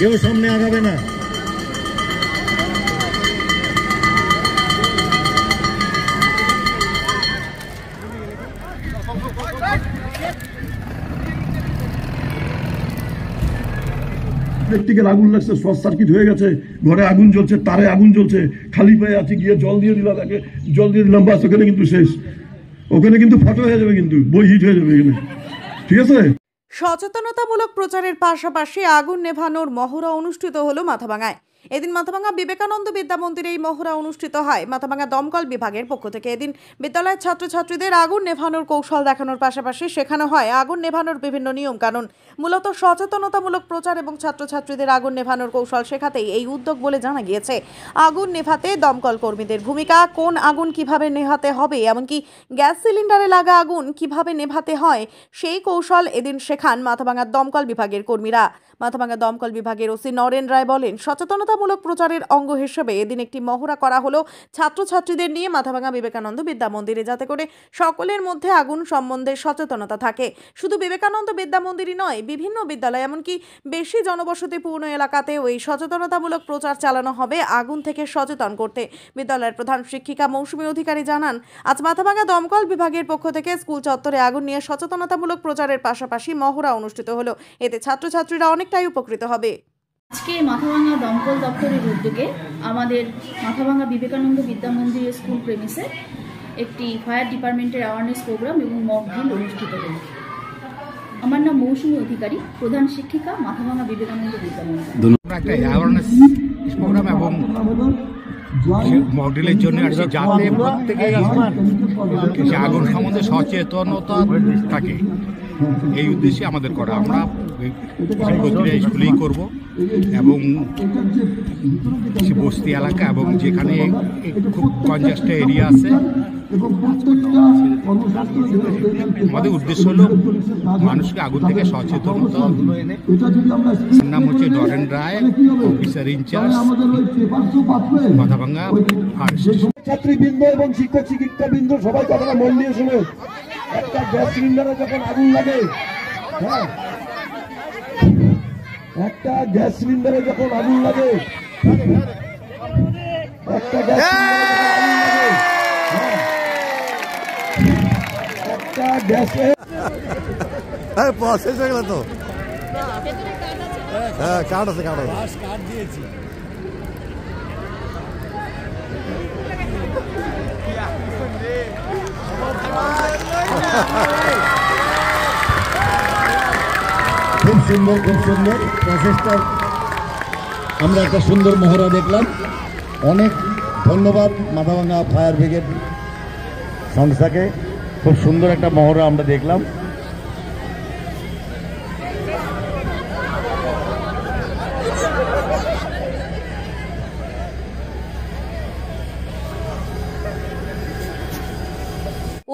কেউ সামনে আগাবে না। ইলেকট্রিকের আগুন লাগছে, শর্ট সার্কিট হয়ে গেছে, ঘরে আগুন জ্বলছে, তারে আগুন জ্বলছে, খালি পায়ে আছি, গিয়ে জল দিয়ে দিলাম, জল দিয়ে দিলাম, বাস ওখানে কিন্তু শেষ। ওখানে কিন্তু ফটো হয়ে যাবে, কিন্তু বই হিট হয়ে যাবে এখানে, ঠিক আছে। সচেতনতামূলক প্রচারের পাশাপাশি আগুন নেভানোর মহড়া অনুষ্ঠিত হলো মাথাভাঙায়। এদিন মাথাভাঙা বিবেকানন্দ বিদ্যা মন্দিরে এই মহড়া অনুষ্ঠিত হয় মাথাভাঙা দমকল বিভাগের পক্ষ থেকে। এদিন বিদ্যালয়ের ছাত্রছাত্রীদের আগুন নেভানোর কৌশল দেখানোর পাশাপাশি শেখানো হয় আগুন নেভানোর বিভিন্ন নিয়ম কানুন। মূলত সচেতনতামূলক প্রচার এবং ছাত্রছাত্রীদের আগুন নেভানোর কৌশল শেখাতেই এই উদ্যোগ বলে জানা গিয়েছে। আগুন নেভাতে দমকল কর্মীদের ভূমিকা, কোন আগুন কিভাবে নেভাতে হবে, এমনকি গ্যাস সিলিন্ডারে লাগা আগুন কিভাবে নেভাতে হয়, সেই কৌশল এদিন শেখান মাথাভাঙার দমকল বিভাগের কর্মীরা। মাথাভাঙা দমকল বিভাগের ওসি নরেন রায় বলেন, সচেতনতামূলক প্রচারের অঙ্গ হিসেবে এদিন একটি মহড়া করা হলো ছাত্রছাত্রীদের নিয়ে মাথাভাঙা বিবেকানন্দ বিদ্যা মন্দিরে, যাতে করে সকলের মধ্যে আগুন সম্বন্ধে সচেতনতা থাকে। শুধু বিবেকানন্দ বিদ্যা মন্দিরই নয়, বিভিন্ন বিদ্যালয় এমনকি বেশি জনবসতিপূর্ণ এলাকাতেও এই সচেতনতামূলক প্রচার চালানো হবে আগুন থেকে সচেতন করতে। বিদ্যালয়ের প্রধান শিক্ষিকা মৌসুমী অধিকারী জানান, আজ মাথাভাঙা দমকল বিভাগের পক্ষ থেকে স্কুল চত্বরে আগুন নিয়ে সচেতনতামূলক প্রচারের পাশাপাশি মহড়া অনুষ্ঠিত হলো। এতে ছাত্রছাত্রীরা অনেকটাই উপকৃত হবে। আজকে মাথাভাঙা দমকল দপ্তরের উদ্যোগে আমাদের মাথাভাঙা বিবেকানন্দ বিদ্যা মন্দির স্কুল প্রেমিসে একটি ফায়ার ডিপার্টমেন্টের অ্যাওয়ারনেস প্রোগ্রাম এবং মক ড্রিল অনুষ্ঠিত হল। আমার নাম মৌসুমী অধিকারী, প্রধান শিক্ষিকা, মাথাভাঙা বিবেকানন্দ বিদ্যা মন্দির। একটা অ্যাওয়ারনেস প্রোগ্রাম এবং মক ড্রিলের জন্য যাতে প্রত্যেকেই আগুন সম্বন্ধে সচেতনতা থাকে, এই উদ্দেশ্যে আমাদের করা। আমরা প্রতিটা স্কুলেই করব এবং বস্তি এলাকা এবং যেখানে খুব কনজাস্টেড এরিয়া আছে, আমাদের উদ্দেশ্য হলো মানুষকে আগুন থেকে সচেতনতা। নাম হচ্ছে Naren Roy, officer incharge, Mathabhanga fire station. ছাত্রীবৃন্দ এবং শিক্ষক শিক্ষিকাবৃন্দ সবাই কথাটা মন দিয়ে শুনে, একটা গ্যাস সিলিন্ডারে যখন আগুন লাগে, হ্যাঁ, একটা গ্যাস সিলিন্ডারে যখন আগুন লাগে, একটা গ্যাস একটা গ্যাসে শেষ হয়ে গেল তো। হ্যাঁ, কার্ড আছে, কার্ড দিয়েছি। খুব সুন্দর, খুব সুন্দর প্রচেষ্টা। আমরা একটা সুন্দর মহড়া দেখলাম। অনেক ধন্যবাদ মাথাভাঙা ফায়ার ব্রিগেড সংস্থাকে। খুব সুন্দর একটা মহড়া আমরা দেখলাম।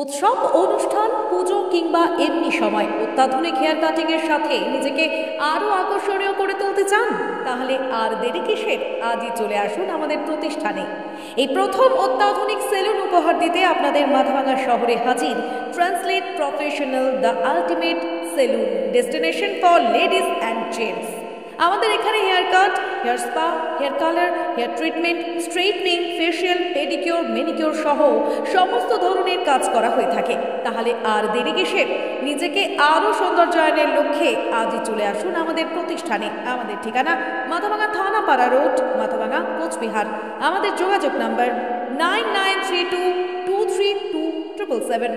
উৎসব, অনুষ্ঠান, পুজো কিংবা এমনি সময় অত্যাধুনিক হেয়ার কাটিং এর সাথে নিজেকে আরো আকর্ষণীয় করে তুলতে চান? তাহলে আর দেরি কিসের? আজই চলে আসুন আমাদের প্রতিষ্ঠানে। এই প্রথম অত্যাধুনিক সেলুন উপহার দিতে আপনাদের মাথাভাঙা শহরে হাজির translate professional, the ultimate salon, destination for ladies and gents. আমাদের এখানে hair cut, hair spa, hair colour, hair treatment, straightening, facial, pedicure, manicure সহ সমস্ত ধরনের কাজ করা হয়ে থাকে। তাহলে আর দেরি কিসের? নিজেকে আরও সৌন্দর্যায়নের লক্ষ্যে আজই চলে আসুন আমাদের প্রতিষ্ঠানে। আমাদের ঠিকানা মাথাভাঙা থানাপাড়া রোড, মাথাভাঙা, কোচবিহার। আমাদের যোগাযোগ নাম্বার 9932232777।